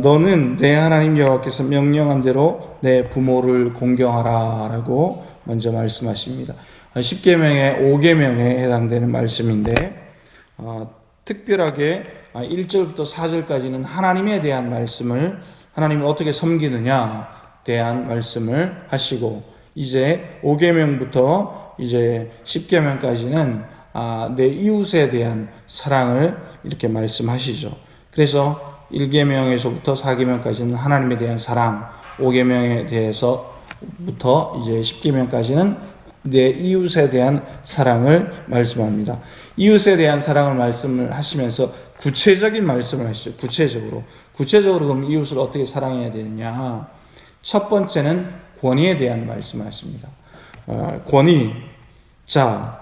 너는 내 하나님 여호와께서 명령한 대로 내 부모를 공경하라 라고 먼저 말씀하십니다. 10계명의 5계명에 해당되는 말씀인데 특별하게 1절부터 4절까지는 하나님에 대한 말씀을, 하나님을 어떻게 섬기느냐에 대한 말씀을 하시고, 이제 5계명부터 이제 10계명까지는 내 이웃에 대한 사랑을 이렇게 말씀하시죠. 그래서 1계명에서부터 4계명까지는 하나님에 대한 사랑, 5계명에 대해서부터 이제 10계명까지는 내 이웃에 대한 사랑을 말씀합니다. 이웃에 대한 사랑을 말씀을 하시면서 구체적인 말씀을 하시죠. 구체적으로 그럼 이웃을 어떻게 사랑해야 되느냐. 첫 번째는 권위에 대한 말씀을 하십니다. 권위. 자,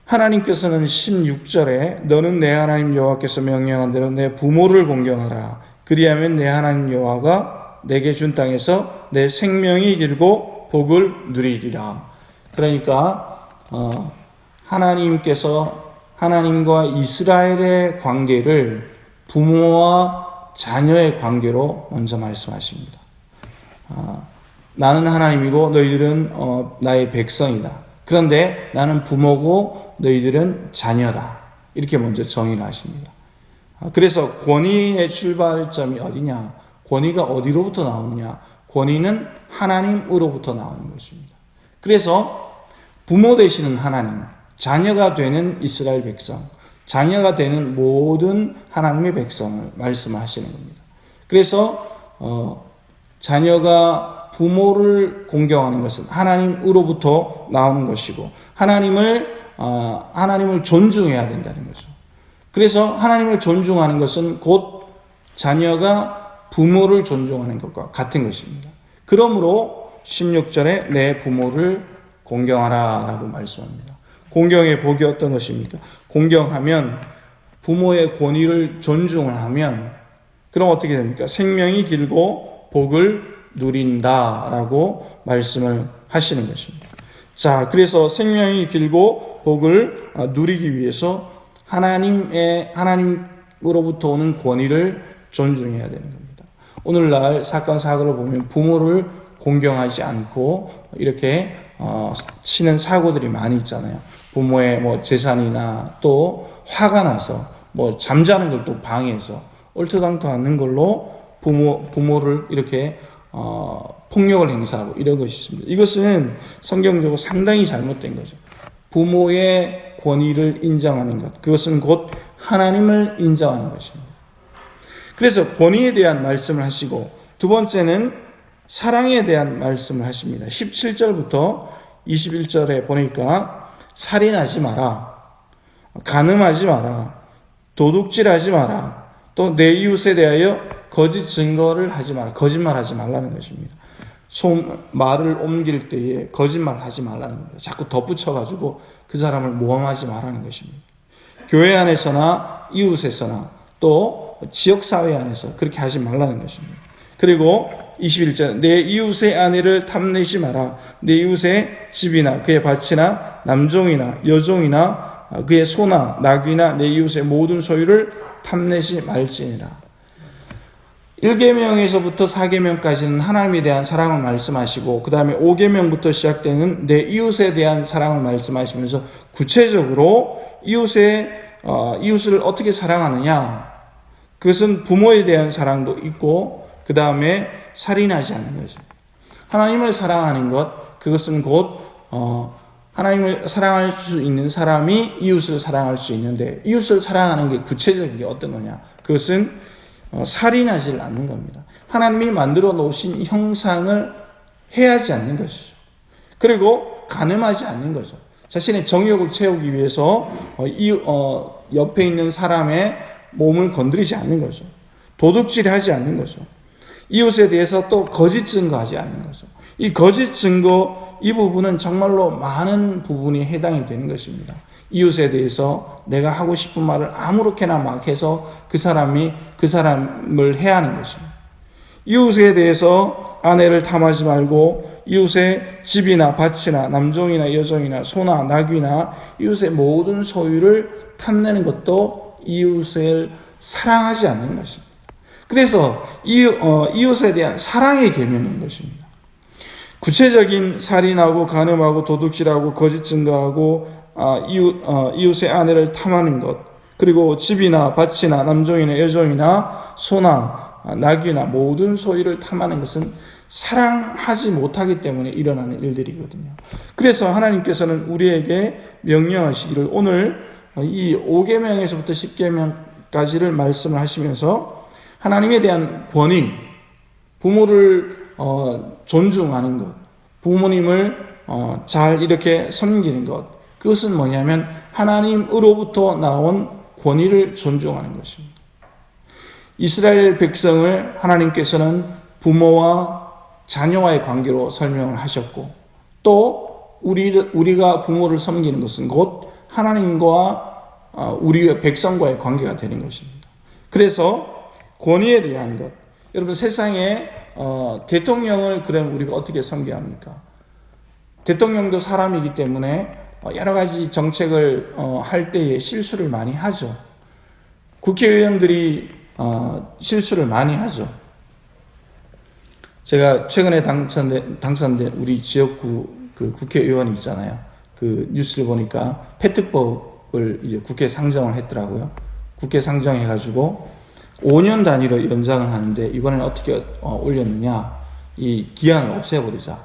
하나님께서는 16절에 너는 내 하나님 여호와께서 명령한 대로 내 부모를 공경하라. 그리하면 내 하나님 여호와가 내게 준 땅에서 내 생명이 길고 복을 누리리라. 그러니까 하나님께서 하나님과 이스라엘의 관계를 부모와 자녀의 관계로 먼저 말씀하십니다. 나는 하나님이고 너희들은 나의 백성이다. 그런데 나는 부모고 너희들은 자녀다. 이렇게 먼저 정의를 하십니다. 그래서 권위의 출발점이 어디냐? 권위가 어디로부터 나오느냐? 권위는 하나님으로부터 나오는 것입니다. 그래서 부모 되시는 하나님, 자녀가 되는 이스라엘 백성, 자녀가 되는 모든 하나님의 백성을 말씀하시는 겁니다. 그래서 자녀가 부모를 공경하는 것은 하나님으로부터 나오는 것이고, 하나님을 존중해야 된다는 거죠. 그래서 하나님을 존중하는 것은 곧 자녀가 부모를 존중하는 것과 같은 것입니다. 그러므로 16절에 내 부모를 공경하라 라고 말씀합니다. 공경의 복이 어떤 것입니까? 공경하면, 부모의 권위를 존중을 하면 그럼 어떻게 됩니까? 생명이 길고 복을 누린다 라고 말씀을 하시는 것입니다. 자, 그래서 생명이 길고 복을 누리기 위해서 하나님으로부터 오는 권위를 존중해야 되는 겁니다. 오늘날 사건 사고를 보면 부모를 공경하지 않고 이렇게 치는 사고들이 많이 있잖아요. 부모의 재산이나 또 화가 나서 잠자는 걸 또 방해해서 얼토당토 않는 걸로 부모를 이렇게 폭력을 행사하고 이런 것이 있습니다. 이것은 성경적으로 상당히 잘못된 거죠. 부모의 권위를 인정하는 것, 그것은 곧 하나님을 인정하는 것입니다. 그래서 권위에 대한 말씀을 하시고, 두 번째는 사랑에 대한 말씀을 하십니다. 17절부터 21절에 보니까 살인하지 마라, 간음하지 마라, 도둑질하지 마라, 또 내 이웃에 대하여 거짓 증거를 하지 마라, 거짓말하지 말라는 것입니다. 말을 옮길 때에 거짓말하지 말라는 겁니다. 자꾸 덧붙여가지고 그 사람을 모함하지 말라는 것입니다. 교회 안에서나 이웃에서나 또 지역사회 안에서 그렇게 하지 말라는 것입니다. 그리고 21절, 내 이웃의 아내를 탐내지 마라. 내 이웃의 집이나 그의 밭이나 남종이나 여종이나 그의 소나 나귀나 내 이웃의 모든 소유를 탐내지 말지니라. 1계명에서부터 4계명까지는 하나님에 대한 사랑을 말씀하시고, 그 다음에 5계명부터 시작되는 내 이웃에 대한 사랑을 말씀하시면서 구체적으로 이웃을 어떻게 사랑하느냐, 그것은 부모에 대한 사랑도 있고, 그 다음에 살인하지 않는 거죠. 하나님을 사랑하는 것, 그것은 곧 하나님을 사랑할 수 있는 사람이 이웃을 사랑할 수 있는데, 이웃을 사랑하는 게 구체적인 게 어떤 거냐, 그것은 살인하지 않는 겁니다. 하나님이 만들어 놓으신 형상을 해하지 않는 것이죠. 그리고 간음하지 않는 거죠. 자신의 정욕을 채우기 위해서 옆에 있는 사람의 몸을 건드리지 않는 거죠. 도둑질하지 않는 거죠. 이웃에 대해서 또 거짓 증거하지 않는 거죠. 이 거짓 증거, 이 부분은 정말로 많은 부분이 해당이 되는 것입니다. 이웃에 대해서 내가 하고 싶은 말을 아무렇게나 막 해서 그 사람을 해하는 것입니다. 이웃에 대해서 아내를 탐하지 말고 이웃의 집이나 밭이나 남종이나 여종이나 소나 나귀나 이웃의 모든 소유를 탐내는 것도 이웃을 사랑하지 않는 것입니다. 그래서 이웃에 대한 사랑의 계명인 것입니다. 구체적인 살인하고 간음하고 도둑질하고 거짓 증거하고 이웃의 아내를 탐하는 것, 그리고 집이나 밭이나 남종이나 여종이나 소나 나귀나 모든 소유를 탐하는 것은 사랑하지 못하기 때문에 일어나는 일들이거든요. 그래서 하나님께서는 우리에게 명령하시기를 오늘 이 5계명에서부터 10계명까지를 말씀을 하시면서 하나님에 대한 권위, 부모를 존중하는 것, 부모님을 잘 이렇게 섬기는 것, 그것은 뭐냐면 하나님으로부터 나온 권위를 존중하는 것입니다. 이스라엘 백성을 하나님께서는 부모와 자녀와의 관계로 설명을 하셨고, 또 우리가 부모를 섬기는 것은 곧 하나님과 우리 백성과의 관계가 되는 것입니다. 그래서 권위에 대한 것, 여러분 세상에 대통령을 그럼 우리가 어떻게 섬겨야 합니까? 대통령도 사람이기 때문에 여러 가지 정책을 할 때에 실수를 많이 하죠. 국회의원들이 실수를 많이 하죠. 제가 최근에 당선된 우리 지역구 그 국회의원이 있잖아요. 그 뉴스를 보니까 페트법을 이제 국회 상정을 했더라고요. 국회 상정해가지고 5년 단위로 연장을 하는데 이번에는 어떻게 올렸느냐? 이 기한을 없애버리자.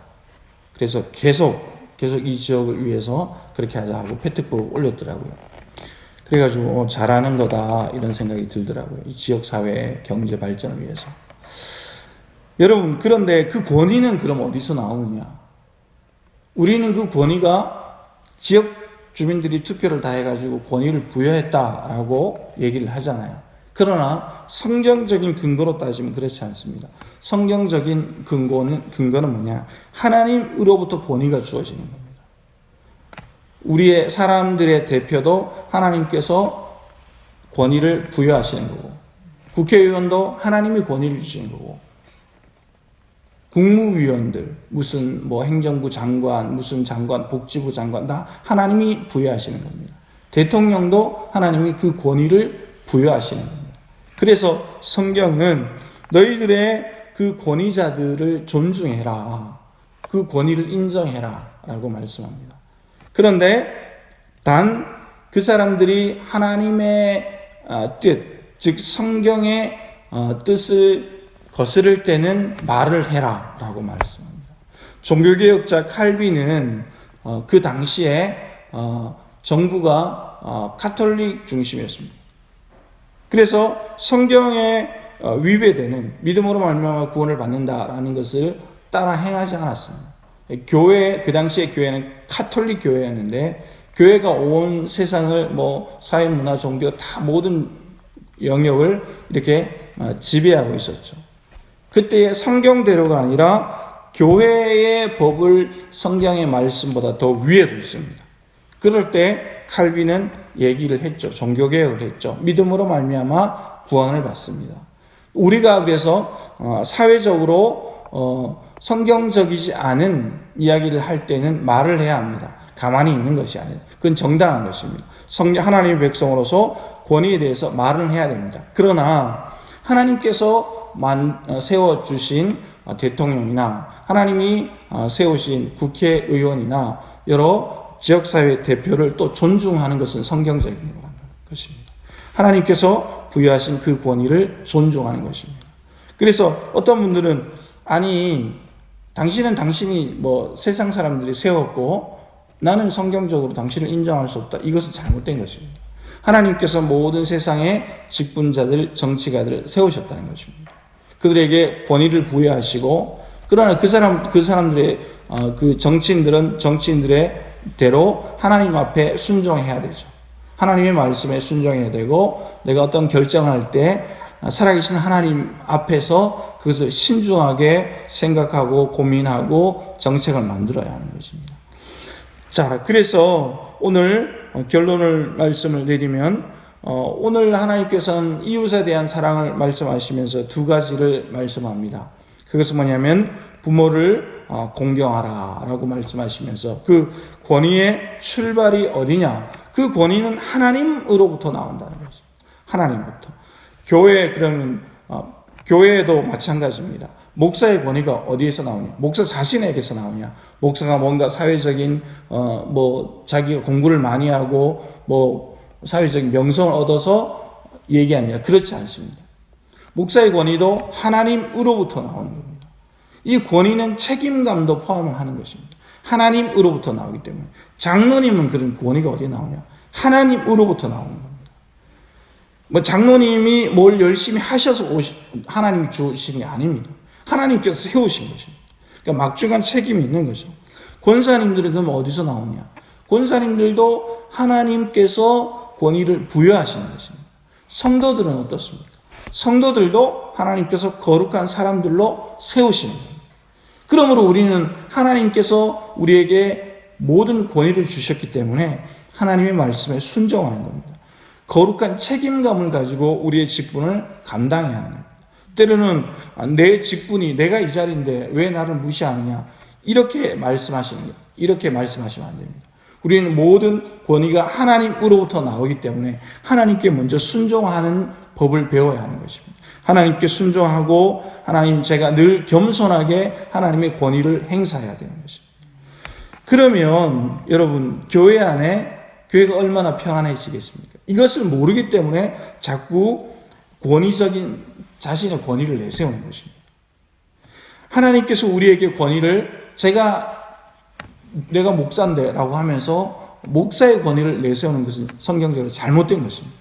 그래서 계속 이 지역을 위해서 그렇게 하자 하고 페트법 올렸더라고요. 그래가지고 잘하는 거다 이런 생각이 들더라고요. 이 지역사회의 경제 발전을 위해서. 여러분, 그런데 그 권위는 그럼 어디서 나오느냐? 우리는 그 권위가 지역 주민들이 투표를 다 해가지고 권위를 부여했다라고 얘기를 하잖아요. 그러나 성경적인 근거로 따지면 그렇지 않습니다. 성경적인 근거는 뭐냐? 하나님으로부터 권위가 주어지는 겁니다. 우리의 사람들의 대표도 하나님께서 권위를 부여하시는 거고, 국회의원도 하나님이 권위를 주시는 거고, 국무위원들, 무슨 행정부 장관, 무슨 장관, 복지부 장관 다 하나님이 부여하시는 겁니다. 대통령도 하나님이 그 권위를 부여하시는 겁니다. 그래서 성경은 너희들의 그 권위자들을 존중해라. 그 권위를 인정해라. 라고 말씀합니다. 그런데 단 그 사람들이 하나님의 뜻, 즉 성경의 뜻을 거스를 때는 말을 해라. 라고 말씀합니다. 종교개혁자 칼빈은 그 당시에 정부가 가톨릭 중심이었습니다. 그래서 성경에 위배되는 믿음으로 말미암아 구원을 받는다라는 것을 따라 행하지 않았습니다. 교회, 그 당시에 교회는 가톨릭 교회였는데 교회가 온 세상을 사회, 문화, 종교 다 모든 영역을 이렇게 지배하고 있었죠. 그때의 성경대로가 아니라 교회의 법을 성경의 말씀보다 더 위에 뒀습니다. 그럴 때 칼빈은 얘기를 했죠. 종교개혁을 했죠. 믿음으로 말미암아 구원을 받습니다. 우리가 그래서 사회적으로 성경적이지 않은 이야기를 할 때는 말을 해야 합니다. 가만히 있는 것이 아니라 그건 정당한 것입니다. 하나님의 백성으로서 권위에 대해서 말을 해야 됩니다. 그러나 하나님께서 세워주신 대통령이나 하나님이 세우신 국회의원이나 여러 지역사회 대표를 또 존중하는 것은 성경적인 것입니다. 하나님께서 부여하신 그 권위를 존중하는 것입니다. 그래서 어떤 분들은 아니 당신은 당신이 세상 사람들이 세웠고 나는 성경적으로 당신을 인정할 수 없다. 이것은 잘못된 것입니다. 하나님께서 모든 세상의 직분자들, 정치가들을 세우셨다는 것입니다. 그들에게 권위를 부여하시고 그러나 그 사람들의 그 정치인들의 대로 하나님 앞에 순종해야 되죠. 하나님의 말씀에 순종해야 되고 내가 어떤 결정을 할 때 살아계신 하나님 앞에서 그것을 신중하게 생각하고 고민하고 정책을 만들어야 하는 것입니다. 자, 그래서 오늘 결론을 말씀을 드리면 오늘 하나님께서는 이웃에 대한 사랑을 말씀하시면서 두 가지를 말씀합니다. 그것은 뭐냐면 부모를 공경하라 라고 말씀하시면서 그 권위의 출발이 어디냐? 그 권위는 하나님으로부터 나온다는 것입니다. 하나님부터. 교회 그러면 교회에도 마찬가지입니다. 목사의 권위가 어디에서 나오냐? 목사 자신에게서 나오냐? 목사가 뭔가 사회적인 자기가 공부를 많이 하고 사회적인 명성을 얻어서 얘기하느냐? 그렇지 않습니다. 목사의 권위도 하나님으로부터 나오는 겁니다. 이 권위는 책임감도 포함하는 것입니다. 하나님으로부터 나오기 때문에. 장로님은 그런 권위가 어디에 나오냐? 하나님으로부터 나오는 겁니다. 장로님이 뭘 열심히 하셔서 하나님이 주신 게 아닙니다. 하나님께서 세우신 것입니다. 그러니까 막중한 책임이 있는 거죠. 권사님들은 그럼 어디서 나오냐? 권사님들도 하나님께서 권위를 부여하시는 것입니다. 성도들은 어떻습니까? 성도들도 하나님께서 거룩한 사람들로 세우시는 겁니다. 그러므로 우리는 하나님께서 우리에게 모든 권위를 주셨기 때문에 하나님의 말씀에 순종하는 겁니다. 거룩한 책임감을 가지고 우리의 직분을 감당해야 하는 겁니다. 때로는 내 직분이 내가 이 자리인데 왜 나를 무시하느냐 이렇게 말씀하시면 안 됩니다. 우리는 모든 권위가 하나님으로부터 나오기 때문에 하나님께 먼저 순종하는 법을 배워야 하는 것입니다. 하나님께 순종하고 하나님 제가 늘 겸손하게 하나님의 권위를 행사해야 되는 것입니다. 그러면 여러분 교회 안에 교회가 얼마나 평안해지겠습니까? 이것을 모르기 때문에 자꾸 권위적인 자신의 권위를 내세우는 것입니다. 하나님께서 우리에게 권위를 내가 목사인데 라고 하면서 목사의 권위를 내세우는 것은 성경적으로 잘못된 것입니다.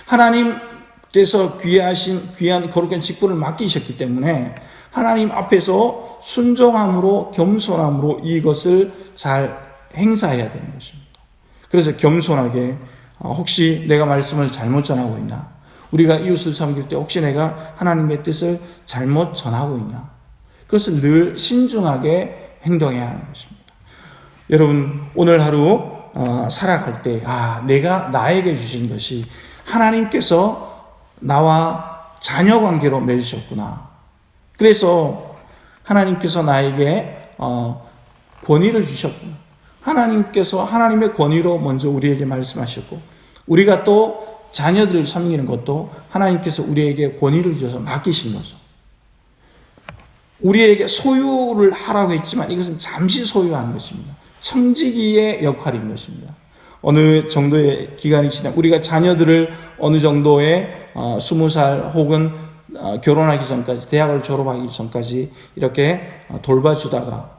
하나님께서 귀한 거룩한 직분을 맡기셨기 때문에 하나님 앞에서 순종함으로 겸손함으로 이것을 잘 행사해야 되는 것입니다. 그래서 겸손하게 혹시 내가 말씀을 잘못 전하고 있나? 우리가 이웃을 섬길 때 혹시 내가 하나님의 뜻을 잘못 전하고 있나? 그것을 늘 신중하게 행동해야 하는 것입니다. 여러분 오늘 하루 살아갈 때 내가 나에게 주신 것이 하나님께서 나와 자녀 관계로 맺으셨구나. 그래서 하나님께서 나에게 권위를 주셨구나. 하나님께서 하나님의 권위로 먼저 우리에게 말씀하셨고 우리가 또 자녀들을 섬기는 것도 하나님께서 우리에게 권위를 주셔서 맡기신 거죠. 우리에게 소유를 하라고 했지만 이것은 잠시 소유하는 것입니다. 청지기의 역할인 것입니다. 어느 정도의 기간이 지나면 우리가 자녀들을 어느 정도의 20살 혹은 결혼하기 전까지 대학을 졸업하기 전까지 이렇게 돌봐주다가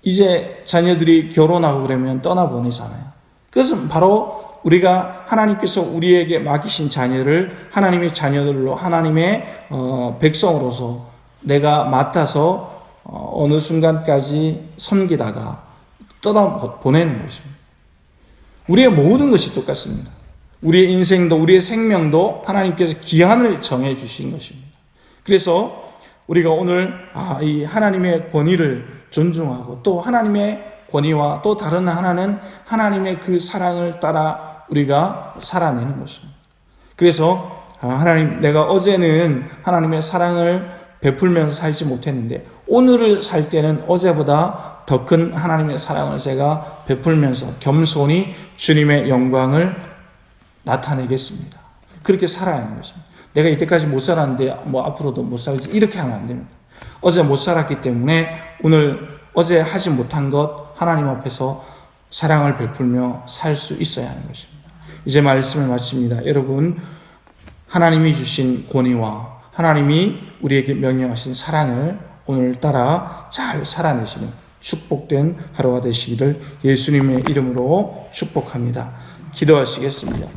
이제 자녀들이 결혼하고 그러면 떠나보내잖아요. 그것은 바로 우리가 하나님께서 우리에게 맡기신 자녀를 하나님의 자녀들로 하나님의 백성으로서 내가 맡아서 어느 순간까지 섬기다가 떠나보내는 것입니다. 우리의 모든 것이 똑같습니다. 우리의 인생도 우리의 생명도 하나님께서 기한을 정해 주신 것입니다. 그래서 우리가 오늘 이 하나님의 권위를 존중하고 또 하나님의 권위와 또 다른 하나는 하나님의 그 사랑을 따라 우리가 살아내는 것입니다. 그래서 하나님 내가 어제는 하나님의 사랑을 베풀면서 살지 못했는데 오늘을 살 때는 어제보다 더 큰 하나님의 사랑을 제가 베풀면서 겸손히 주님의 영광을 나타내겠습니다. 그렇게 살아야 하는 것입니다. 내가 이때까지 못 살았는데 앞으로도 못 살지 이렇게 하면 안 됩니다. 어제 못 살았기 때문에 오늘 어제 하지 못한 것 하나님 앞에서 사랑을 베풀며 살 수 있어야 하는 것입니다. 이제 말씀을 마칩니다. 여러분 하나님이 주신 권위와 하나님이 우리에게 명령하신 사랑을 오늘따라 잘 살아내시는 축복된 하루가 되시기를 예수님의 이름으로 축복합니다. 기도하시겠습니다.